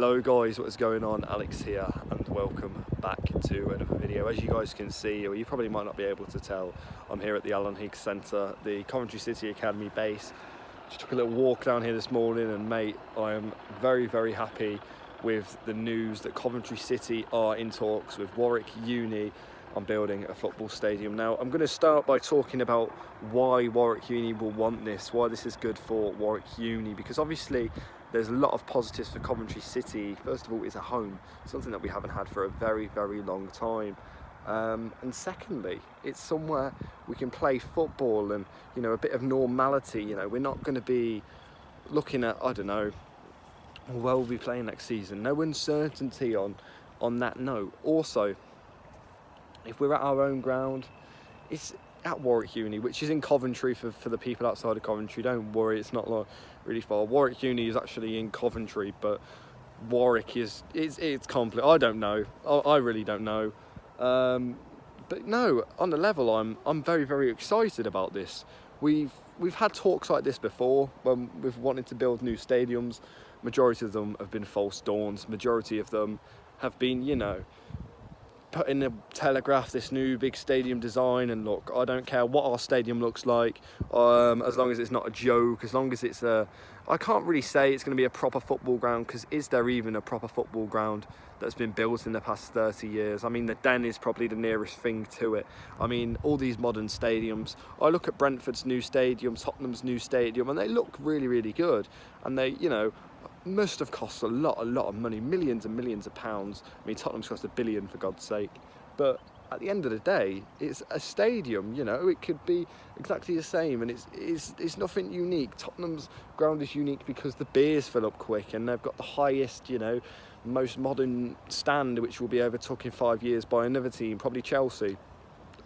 Hello guys, what is going on? Alex here and welcome back to another video. As you guys can see, or you probably might not be able to tell, I'm here at the Alan Higgs Centre, the Coventry City Academy base. Just took a little walk down here this morning and mate, I am very happy with the news that Coventry City are in talks with Warwick Uni on building a football stadium. Now I'm going to start by talking about why Warwick Uni will want this, why this is good for Warwick Uni, because obviously there's a lot of positives for Coventry City. First of all, it's a home, something that we haven't had for a very long time. And secondly, it's somewhere we can play football and, you know, a bit of normality. You know, we're not going to be looking at, I don't know, where we'll be playing next season. No uncertainty on that note. Also, if we're at our own ground, it's at Warwick Uni, which is in Coventry for the people outside of Coventry. Don't worry, it's not like really far. Warwick Uni is actually in Coventry, but Warwick it's complex. I don't know. I really don't know. But no, on the level, I'm very excited about this. We've had talks like this before when we've wanted to build new stadiums. Majority of them have been false dawns. Majority of them have been, you know, put in the Telegraph this new big stadium design, and look, I don't care what our stadium looks like, as long as it's not a joke, as long as it's I can't really say it's going to be a proper football ground, because is there even a proper football ground that's been built in the past 30 years? I mean, the Den is probably the nearest thing to it. I mean, all these modern stadiums, I look at Brentford's new stadium, Tottenham's new stadium, and they look really good, and they, you know, must have cost a lot of money, millions and millions of pounds. I mean, Tottenham's cost $1 billion, for God's sake. But at the end of the day, it's a stadium, you know, it could be exactly the same, and it's nothing unique. Tottenham's ground is unique because the beers fill up quick, and they've got the highest, you know, most modern stand, which will be overtook in 5 years by another team, probably Chelsea.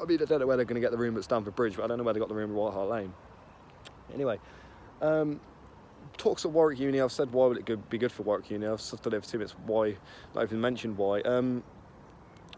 I mean, I don't know where they're going to get the room at Stamford Bridge, but I don't know where they got the room at White Hart Lane. Anyway, talks at Warwick Uni. I've said why would it be good for Warwick Uni. I've said over 2 minutes why, not even mentioned why.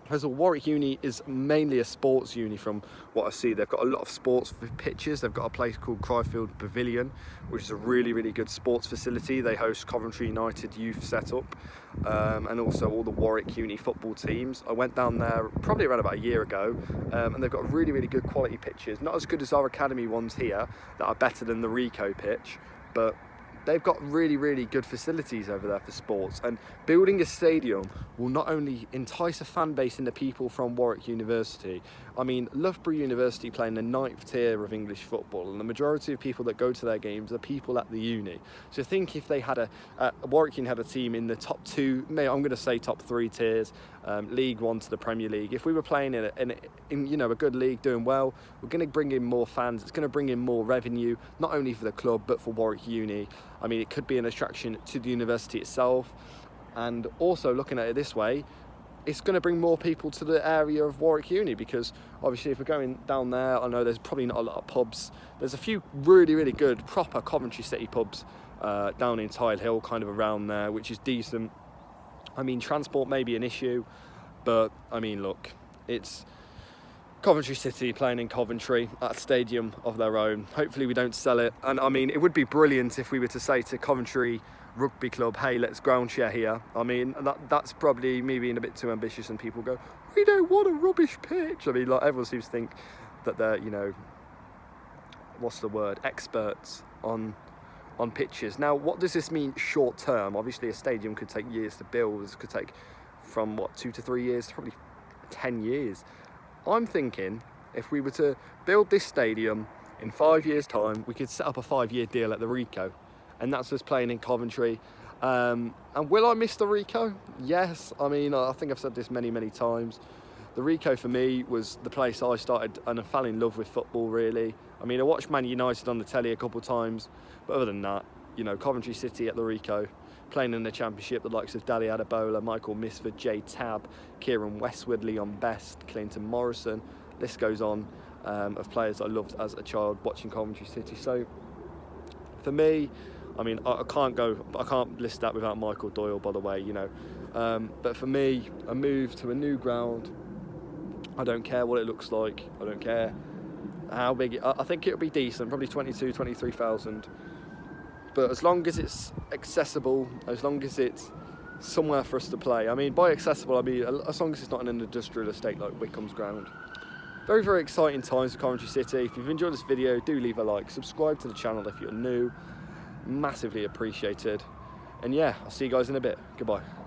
First of all, Warwick Uni is mainly a sports uni from what I see. They've got a lot of sports pitches. They've got a place called Cryfield Pavilion, which is a really good sports facility. They host Coventry United youth setup, and also all the Warwick Uni football teams. I went down there probably around about a year ago, and they've got really good quality pitches. Not as good as our academy ones here that are better than the Rico pitch, but they've got really good facilities over there for sports, and building a stadium will not only entice a fan base in the people from Warwick University. I mean, Loughborough University playing the 9th tier of English football, and the majority of people that go to their games are people at the uni. So think if they had Warwick Uni had a team in the top 2, I'm going to say top 3 tiers, League 1 to the Premier League. If we were playing in you know, a good league, doing well, we're going to bring in more fans. It's going to bring in more revenue, not only for the club but for Warwick Uni. I mean, it could be an attraction to the university itself, and also looking at it this way, it's going to bring more people to the area of Warwick Uni, because obviously if we're going down there, I know there's probably not a lot of pubs. There's a few really good proper Coventry City pubs down in Tile Hill, kind of around there, which is decent. I mean, transport may be an issue, but I mean, look, it's Coventry City playing in Coventry at a stadium of their own. Hopefully we don't sell it. And I mean, it would be brilliant if we were to say to Coventry Rugby Club, hey, let's ground share here. I mean, that's probably me being a bit too ambitious, and people go, we don't want a rubbish pitch. I mean, like, everyone seems to think that they're, you know, what's the word, experts on pitches. Now, what does this mean short term? Obviously a stadium could take years to build. This could take from 2 to 3 years to probably 10 years. I'm thinking if we were to build this stadium in 5 years time, we could set up a 5-year deal at the Rico, and that's us playing in Coventry. And will I miss the Rico? Yes. I mean, I think I've said this many times. The Rico for me was the place I started and I fell in love with football, really. I mean, I watched Man United on the telly a couple of times, but other than that, you know, Coventry City at the Rico, playing in the Championship, the likes of Dali Adebola, Michael Misford, Jay Tab, Kieran Westwood, Leon Best, Clinton Morrison, list goes on, of players I loved as a child watching Coventry City. So for me, I mean, I can't list that without Michael Doyle, by the way, you know. But for me, a move to a new ground, I don't care what it looks like. I don't care how big. I think it'll be decent, probably 23,000. But as long as it's accessible, as long as it's somewhere for us to play. I mean, by accessible, I mean as long as it's not in an industrial estate like Wickham's ground. Very, very exciting times for Coventry City. If you've enjoyed this video, do leave a like, subscribe to the channel if you're new, massively appreciated. And yeah, I'll see you guys in a bit. Goodbye.